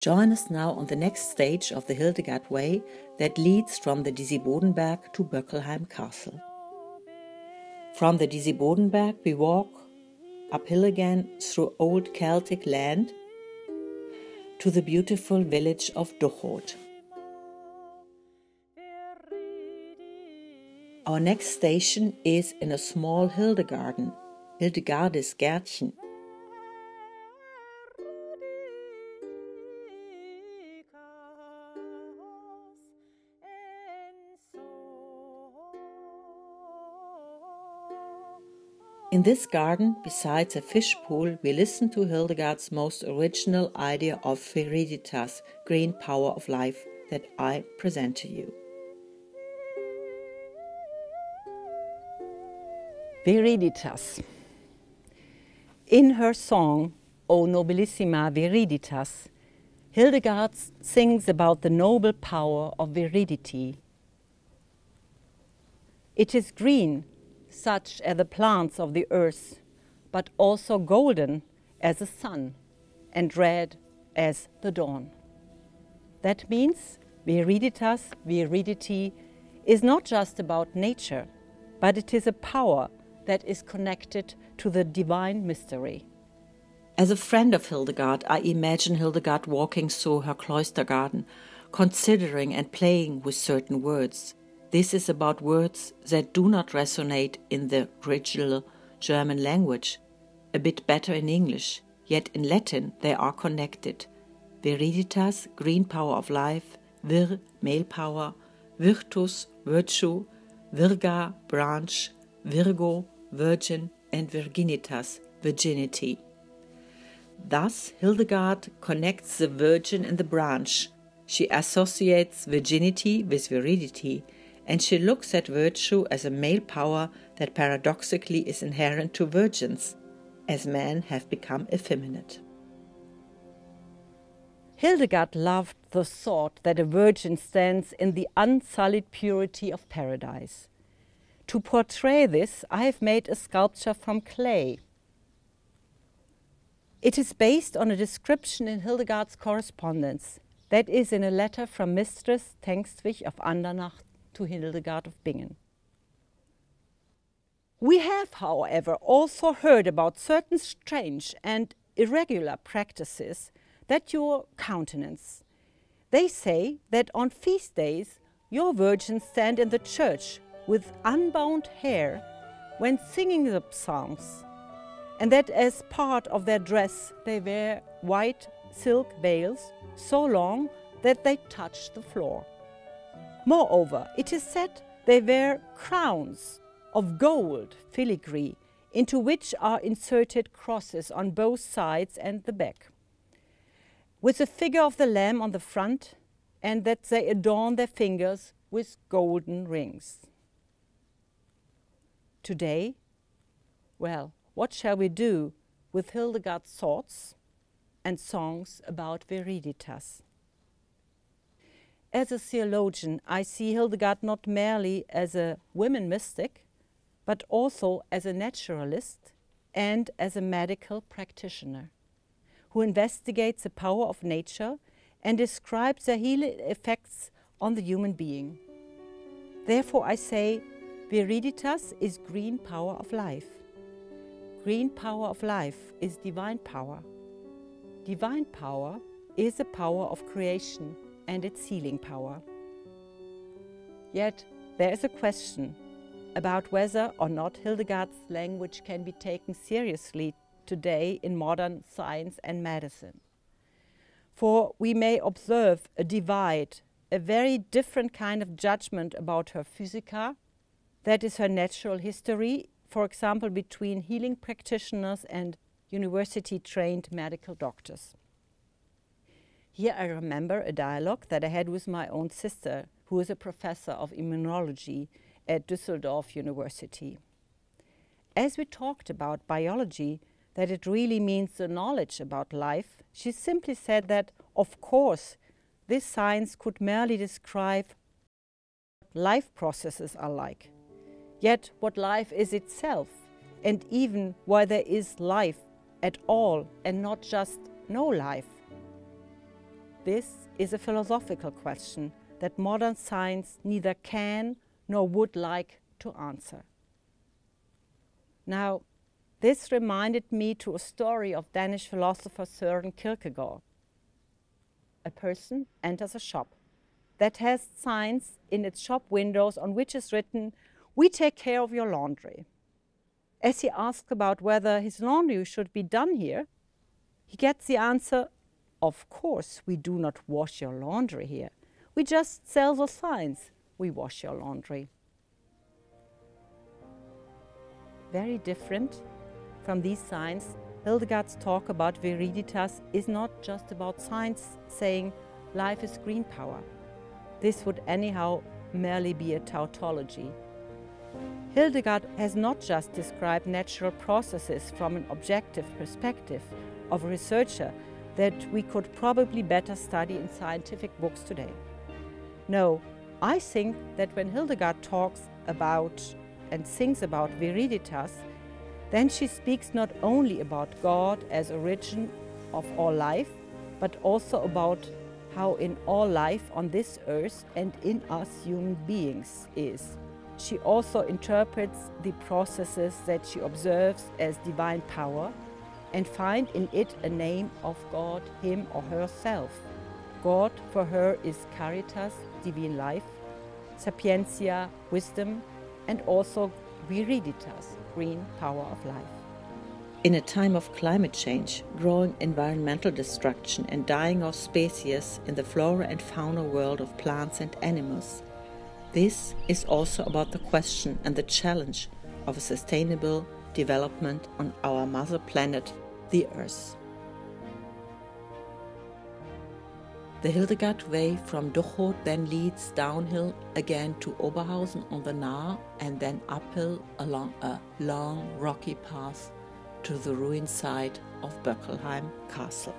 Join us now on the next stage of the Hildegard Way that leads from the Disibodenberg to Böckelheim Castle. From the Disibodenberg we walk uphill again through old Celtic land to the beautiful village of Duchod. Our next station is in a small Hildegarden, Hildegardes Gärtchen. In this garden, besides a fish pool, we listen to Hildegard's most original idea of Viriditas, green power of life, that I present to you. Viriditas. In her song, O Nobilissima Viriditas, Hildegard sings about the noble power of viridity. It is green, such as the plants of the earth, but also golden as the sun and red as the dawn. That means Viriditas, viridity, is not just about nature, but it is a power that is connected to the divine mystery. As a friend of Hildegard, I imagine Hildegard walking through her cloister garden, considering and playing with certain words. This is about words that do not resonate in the original German language, a bit better in English, yet in Latin they are connected. Viriditas, green power of life, vir, male power, virtus, virtue, virga, branch, virgo, virgin, and virginitas, virginity. Thus, Hildegard connects the virgin and the branch. She associates virginity with viridity, and she looks at virtue as a male power that paradoxically is inherent to virgins, as men have become effeminate. Hildegard loved the thought that a virgin stands in the unsullied purity of paradise. To portray this, I have made a sculpture from clay. It is based on a description in Hildegard's correspondence, that is in a letter from Mistress Tengswich of Andernach to Hildegard of Bingen. We have, however, also heard about certain strange and irregular practices that you countenance. They say that on feast days your virgins stand in the church with unbound hair when singing the psalms, and that as part of their dress they wear white silk veils so long that they touch the floor. Moreover, it is said they wear crowns of gold filigree, into which are inserted crosses on both sides and the back, with the figure of the Lamb on the front, and that they adorn their fingers with golden rings. Today, well, what shall we do with Hildegard's thoughts and songs about Viriditas? As a theologian, I see Hildegard not merely as a women mystic, but also as a naturalist and as a medical practitioner who investigates the power of nature and describes their healing effects on the human being. Therefore I say, Viriditas is green power of life. Green power of life is divine power. Divine power is the power of creation and its healing power. Yet there is a question about whether or not Hildegard's language can be taken seriously today in modern science and medicine. For we may observe a divide, a very different kind of judgment about her physica, that is her natural history, for example, between healing practitioners and university-trained medical doctors. Here I remember a dialogue that I had with my own sister, who is a professor of immunology at Düsseldorf University. As we talked about biology, that it really means the knowledge about life, she simply said that, of course, this science could merely describe what life processes are like, yet what life is itself, and even why there is life at all and not just no life. this is a philosophical question that modern science neither can nor would like to answer. Now, this reminded me to a story of Danish philosopher Søren Kierkegaard. A person enters a shop that has signs in its shop windows on which is written, "We take care of your laundry." As he asks about whether his laundry should be done here, he gets the answer, "Of course, we do not wash your laundry here. We just sell the signs, we wash your laundry." Very different from these signs, Hildegard's talk about Viriditas is not just about science saying life is green power. This would anyhow merely be a tautology. Hildegard has not just described natural processes from an objective perspective of a researcher that we could probably better study in scientific books today. No, I think that when Hildegard talks about and sings about Viriditas, then she speaks not only about God as origin of all life, but also about how in all life on this earth and in us human beings is. She also interprets the processes that she observes as divine power and finds in it a name of God, him or herself. God for her is caritas, divine life, sapientia, wisdom, and also Viriditas, green power of life. In a time of climate change, growing environmental destruction and dying of species in the flora and fauna world of plants and animals, this is also about the question and the challenge of a sustainable development on our mother planet, the Earth. The Hildegard Way from Duchot then leads downhill again to Oberhausen on the Nahe and then uphill along a long rocky path to the ruined site of Böckelheim Castle.